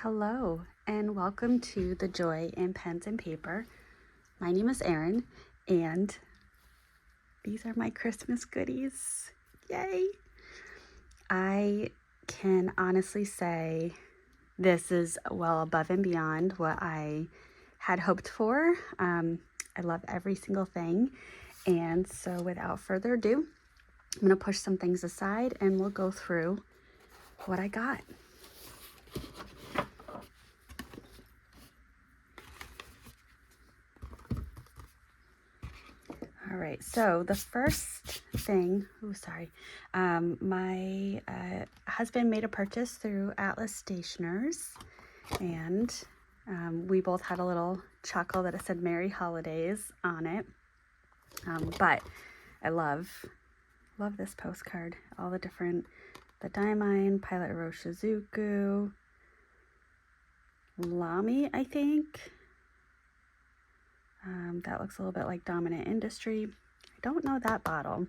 Hello and welcome to The Joy in Pens and Paper. My name is Erin and these are my Christmas goodies. Yay! I can honestly say this is well above and beyond what I had hoped for. I love every single thing, and so without further ado, I'm going to push some things aside and we'll go through what I got. All right, so the first thing, my husband made a purchase through Atlas Stationers, and we both had a little chuckle that it said Merry Holidays on it. But I love this postcard. All the Daimine, Pilot Iroshizuku, Lamy, I think. That looks a little bit like Dominant Industry. I don't know that bottle.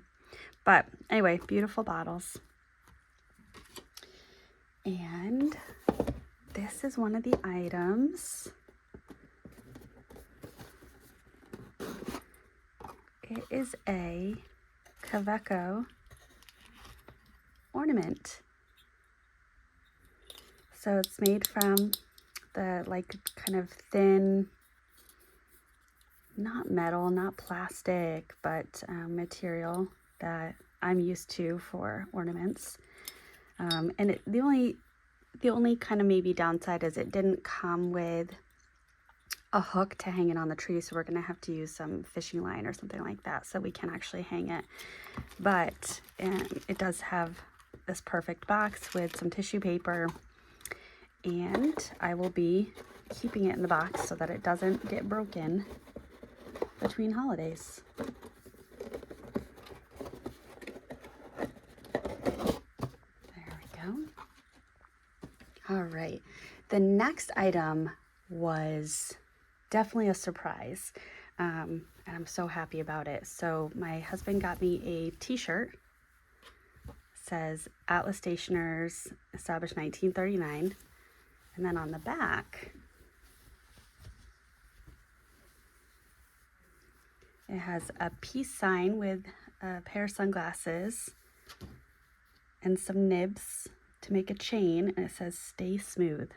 But anyway, beautiful bottles. And this is one of the items. It is a Kaweco ornament. So it's made from the kind of thin, not metal, not plastic, but material that I'm used to for ornaments. And the only kind of maybe downside is it didn't come with a hook to hang it on the tree, so we're gonna have to use some fishing line or something like that so we can actually hang it. But it does have this perfect box with some tissue paper, and I will be keeping it in the box so that it doesn't get broken between holidays. There we go. All right, the next item was definitely a surprise, and I'm so happy about it. So my husband got me a t-shirt. It says Atlas Stationers, established 1939, and then on the back it has a peace sign with a pair of sunglasses and some nibs to make a chain, and it says stay smooth.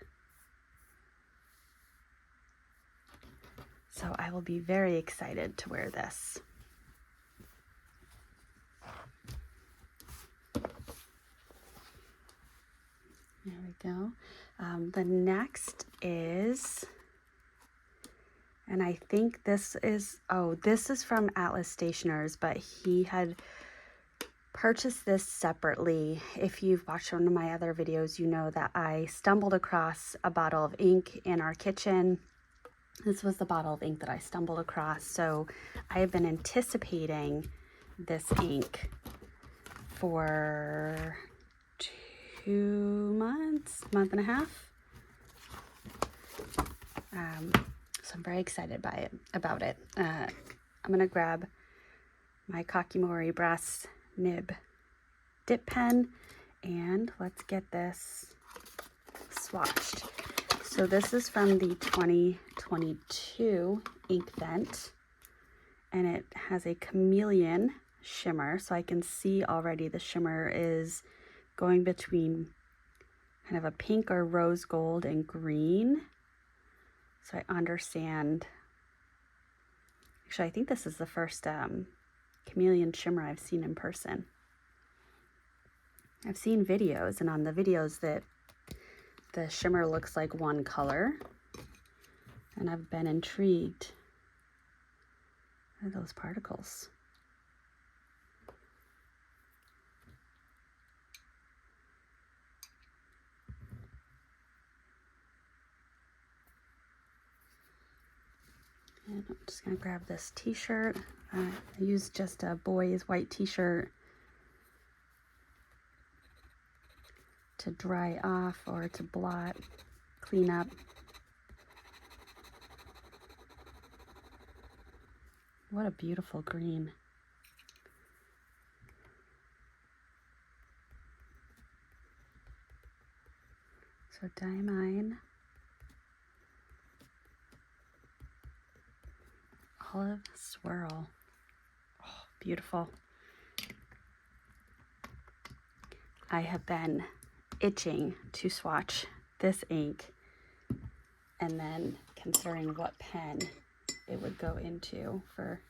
So I will be very excited to wear this. There we go. The next is, and I think this is from Atlas Stationers, but he had purchased this separately. If you've watched one of my other videos, you know that I stumbled across a bottle of ink in our kitchen. This was the bottle of ink that I stumbled across. So I have been anticipating this ink for 2 months, month and a half. So I'm very excited about it. I'm gonna grab my Kakimori brass nib dip pen and let's get this swatched. So this is from the 2022 Inkvent, and it has a chameleon shimmer, so I can see already the shimmer is going between kind of a pink or rose gold and green. So I understand. Actually, I think this is the first chameleon shimmer I've seen in person. I've seen videos, and on the videos that the shimmer looks like one color, and I've been intrigued by those particles. And I'm just gonna grab this t-shirt. I used just a boy's white t-shirt to dry off or to blot, clean up. What a beautiful green. So Daimine Olive Swirl. Oh, beautiful. I have been itching to swatch this ink, and then considering what pen it would go into for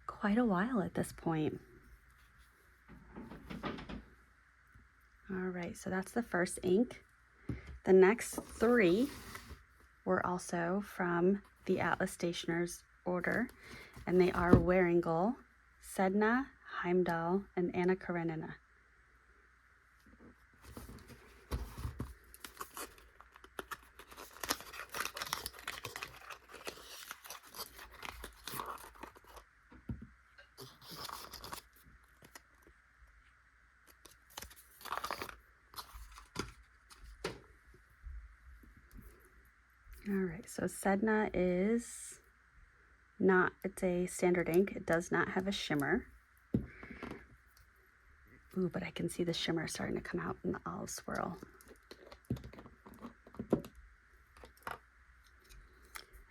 quite a while at this point. All right, so that's the first ink. The next three were also from the Atlas Stationers order, and they are Wearingeul, Sedna, Heimdall, and Anna Karenina. All right, so Sedna is not, it's a standard ink. It does not have a shimmer. Ooh, but I can see the shimmer starting to come out in the Olive Swirl.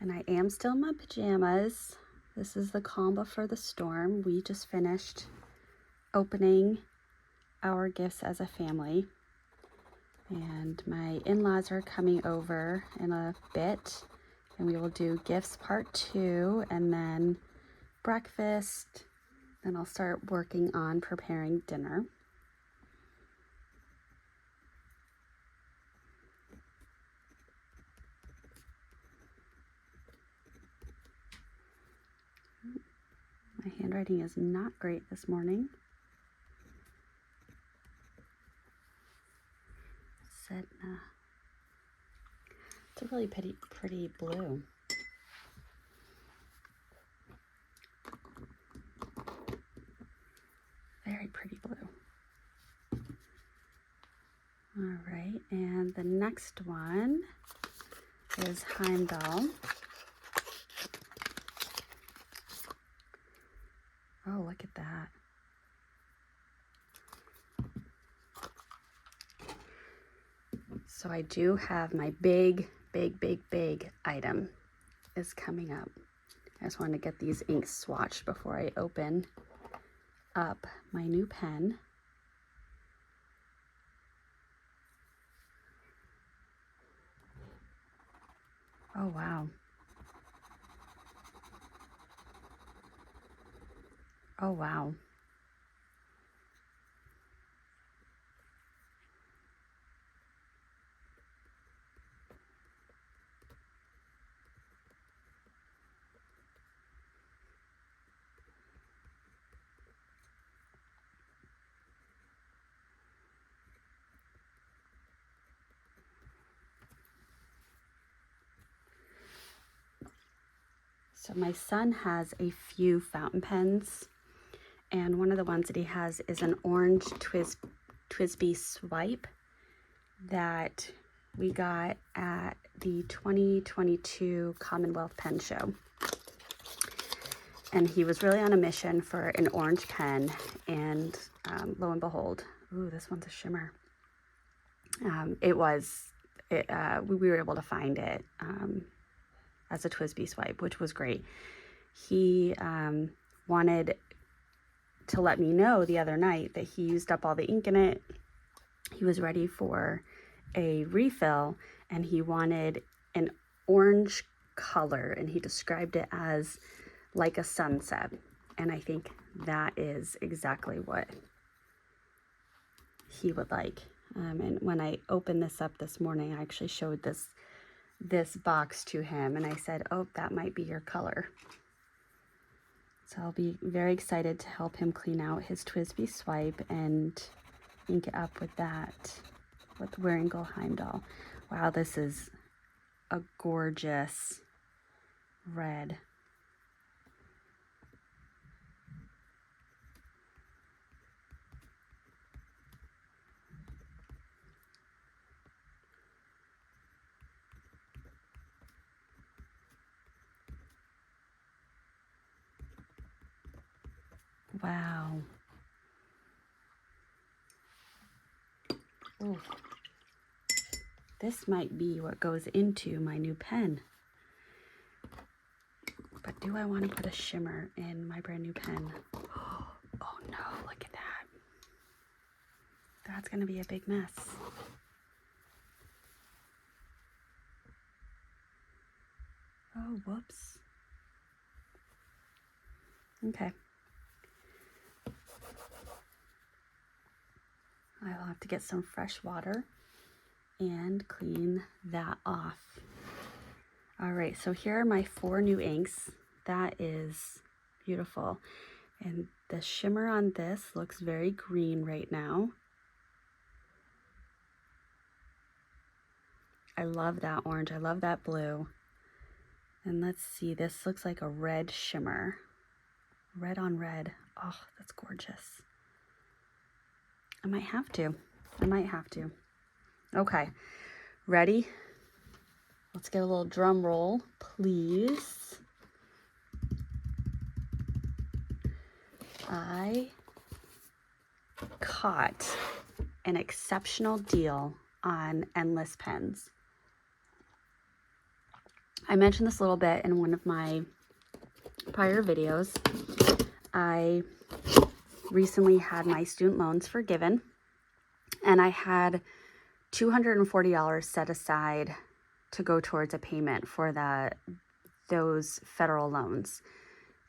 And I am still in my pajamas. This is the calm before the storm. We just finished opening our gifts as a family. And my in-laws are coming over in a bit, and we will do gifts part 2 and then breakfast. Then I'll start working on preparing dinner. My handwriting is not great this morning. Sedna. It's a really pretty blue. Very pretty blue. All right, and the next one is Heimdall. Oh, look at that. So I do have my big item is coming up. I just wanted to get these inks swatched before I open up my new pen. Oh, wow. Oh, wow. So my son has a few fountain pens, and one of the ones that he has is an orange TWSBI Swipe that we got at the 2022 Commonwealth Pen Show. And he was really on a mission for an orange pen, and lo and behold, ooh, this one's a shimmer. We were able to find it as a TWSBI Swipe, which was great. He wanted to let me know the other night that he used up all the ink in it. He was ready for a refill, and he wanted an orange color, and he described it as like a sunset. And I think that is exactly what he would like. And when I opened this up this morning, I actually showed this box to him, and I said, oh, that might be your color. So I'll be very excited to help him clean out his TWSBI Swipe and ink it up with that, with Wearingeul Heimdall. Wow, this is a gorgeous red. Wow. Ooh. This might be what goes into my new pen. But do I want to put a shimmer in my brand new pen? Oh no, look at that. That's going to be a big mess. Oh, whoops. Okay. I'll have to get some fresh water and clean that off. All right, so here are my 4 new inks. That is beautiful. And the shimmer on this looks very green right now. I love that orange. I love that blue. And let's see, this looks like a red shimmer. Red on red. Oh, that's gorgeous. I might have to. Okay, ready? Let's get a little drum roll, please. I caught an exceptional deal on Endless pens. I mentioned this a little bit in one of my prior videos. I recently had my student loans forgiven, and I had $240 set aside to go towards a payment for those federal loans.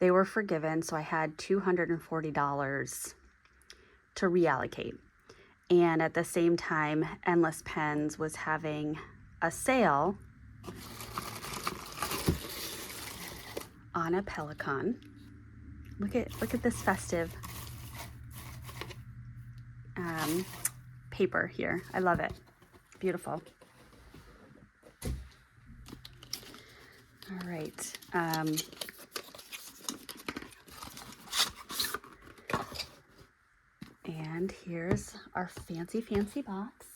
They were forgiven, so I had $240 to reallocate. And at the same time, Endless Pens was having a sale on a Pelikon. Look at this festive paper here. I love it. Beautiful. All right. And here's our fancy box.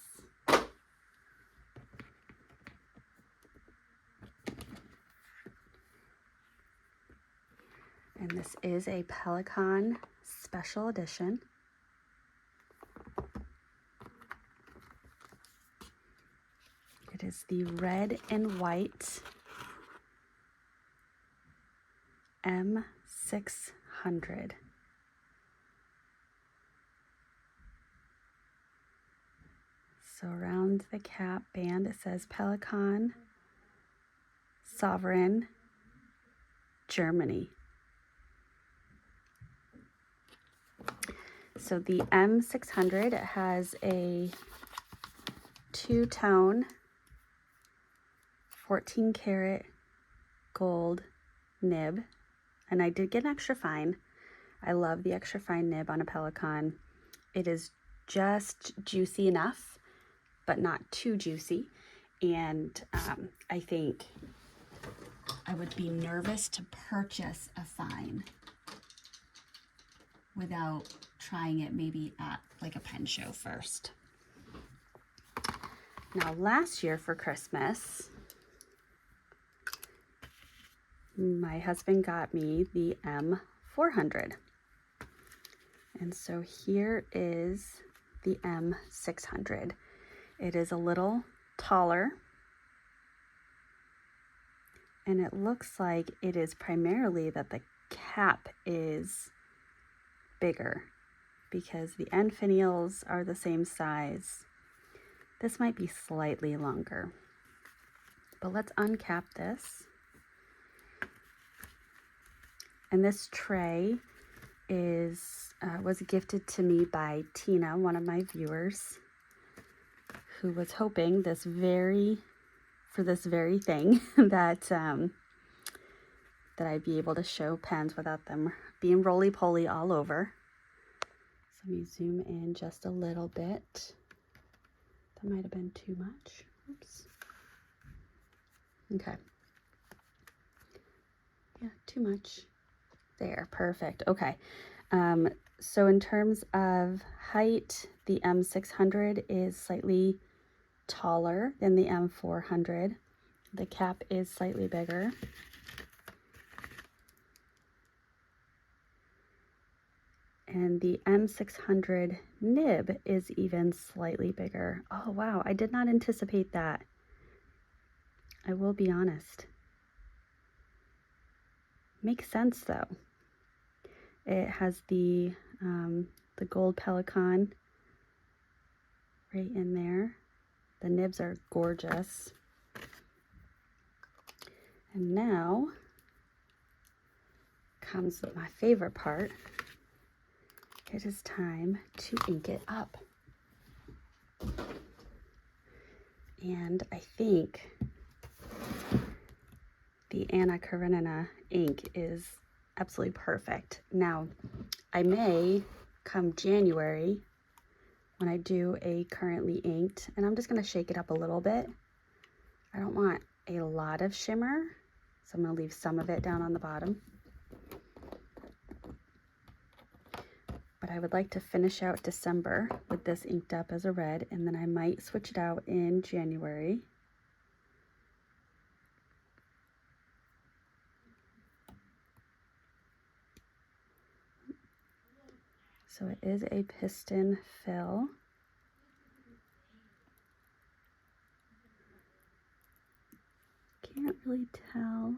And this is a Pelikon special edition. It is the red and white M600. So around the cap band it says Pelikon, Sovereign, Germany. So the M600 has a 2-tone 14 karat gold nib, and I did get an extra fine. I love the extra fine nib on a Pelikon. It is just juicy enough, but not too juicy. And I think I would be nervous to purchase a fine without trying it maybe at like a pen show first. Now last year for Christmas, my husband got me the M400. And so here is the M600. It is a little taller, and it looks like it is primarily that the cap is bigger because the end finials are the same size. This might be slightly longer, but let's uncap this. And this tray was gifted to me by Tina, one of my viewers, who was hoping for this very thing that I'd be able to show pens without them being roly-poly all over. So let me zoom in just a little bit. That might have been too much. Oops. Okay. Yeah, too much. There, perfect. Okay. So in terms of height, the M600 is slightly taller than the M400. The cap is slightly bigger. And the M600 nib is even slightly bigger. Oh, wow. I did not anticipate that. I will be honest. Makes sense though. It has the gold pelican right in there. The nibs are gorgeous. And now comes my favorite part. It is time to ink it up. And I think the Anna Karenina ink is absolutely perfect. Now, I may come January when I do a currently inked, and I'm just going to shake it up a little bit. I don't want a lot of shimmer, so I'm going to leave some of it down on the bottom. But I would like to finish out December with this inked up as a red, and then I might switch it out in January. So it is a piston fill. Can't really tell.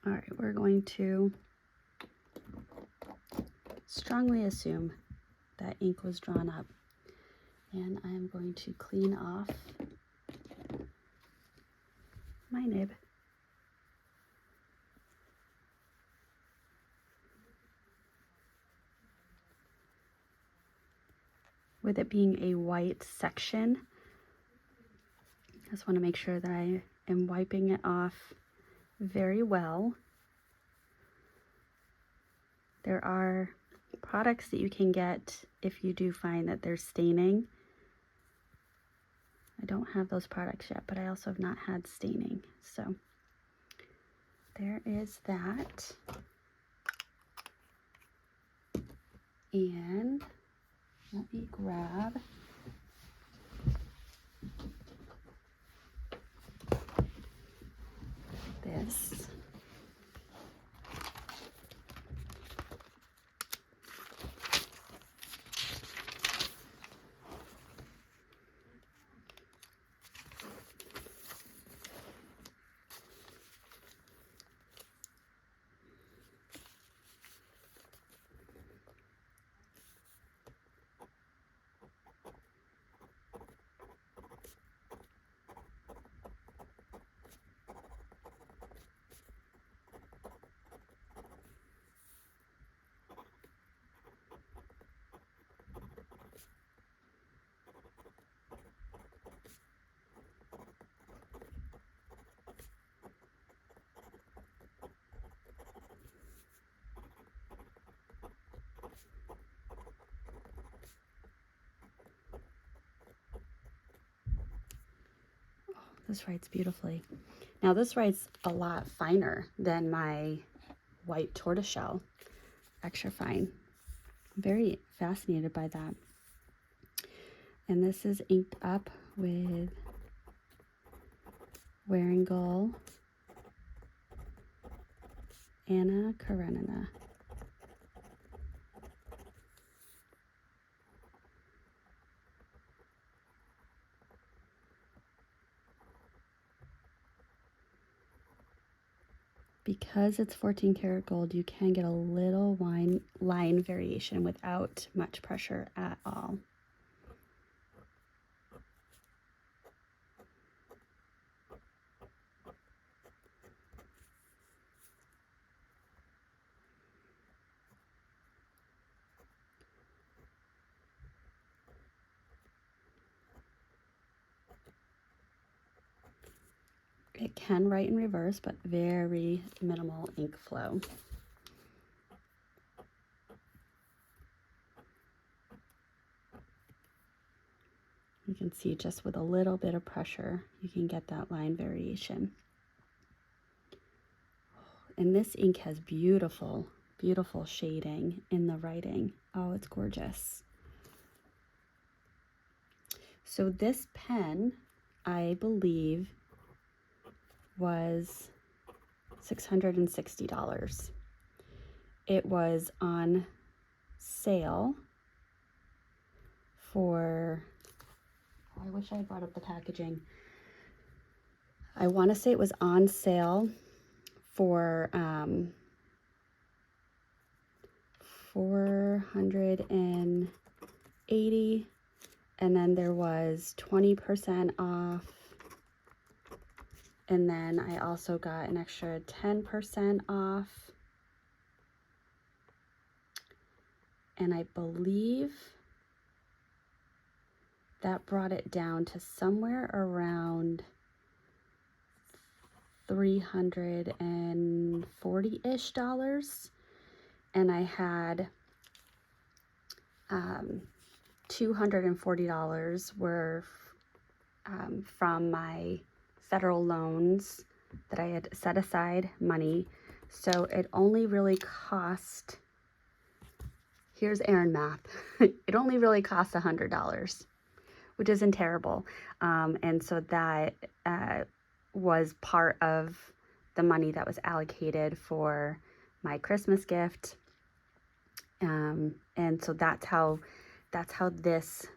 All right, we're going to strongly assume that ink was drawn up. And I'm going to clean off my nib. With it being a white section, I just want to make sure that I am wiping it off very well. There are products that you can get if you do find that there's staining. I don't have those products yet, but I also have not had staining. So there is that. And let me grab this. This writes beautifully. Now this writes a lot finer than my white tortoiseshell, extra fine. I'm very fascinated by that. And this is inked up with Wearingeul Anna Karenina. Because it's 14 karat gold, you can get a little line variation without much pressure at all. It can write in reverse, but very minimal ink flow. You can see just with a little bit of pressure, you can get that line variation. And this ink has beautiful, beautiful shading in the writing. Oh, it's gorgeous. So this pen, I believe, was $660. It was on sale for, I wish I had brought up the packaging. I want to say it was on sale for $480, and then there was 20% off, and then I also got an extra 10% off, and I believe that brought it down to somewhere around $340-ish, and I had $240 were from my federal loans that I had set aside money. So it only really cost, here's Erin math, it only really cost $100, which isn't terrible. And so that was part of the money that was allocated for my Christmas gift. And so that's how this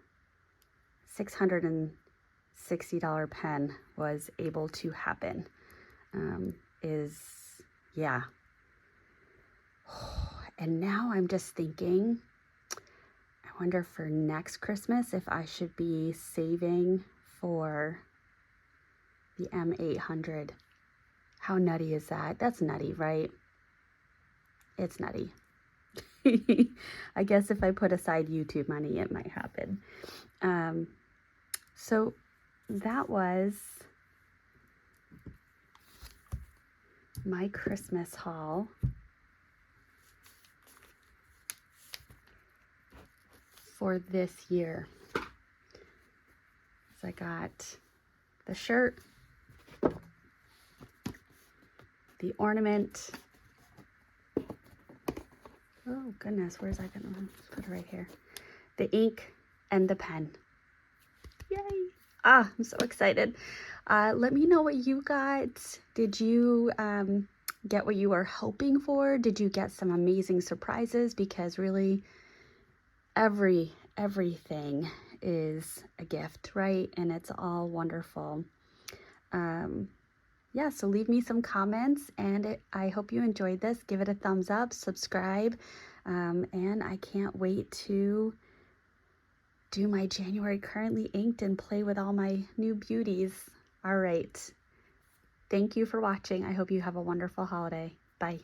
$660 pen was able to happen. Yeah. And now I'm just thinking, I wonder for next Christmas if I should be saving for the M800. How nutty is that? That's nutty, right? It's nutty. I guess if I put aside YouTube money, it might happen. So that was my Christmas haul. For this year. So I got the shirt, the ornament. Oh goodness, where's that gonna, let's put it right here. The ink and the pen. Yay! Ah, I'm so excited. Let me know what you got. Did you get what you were hoping for? Did you get some amazing surprises? Because really, everything is a gift, right? And it's all wonderful. Yeah, so leave me some comments, and I hope you enjoyed this. Give it a thumbs up, subscribe, and I can't wait to do my January Currently Inked and play with all my new beauties. All right. Thank you for watching. I hope you have a wonderful holiday. Bye.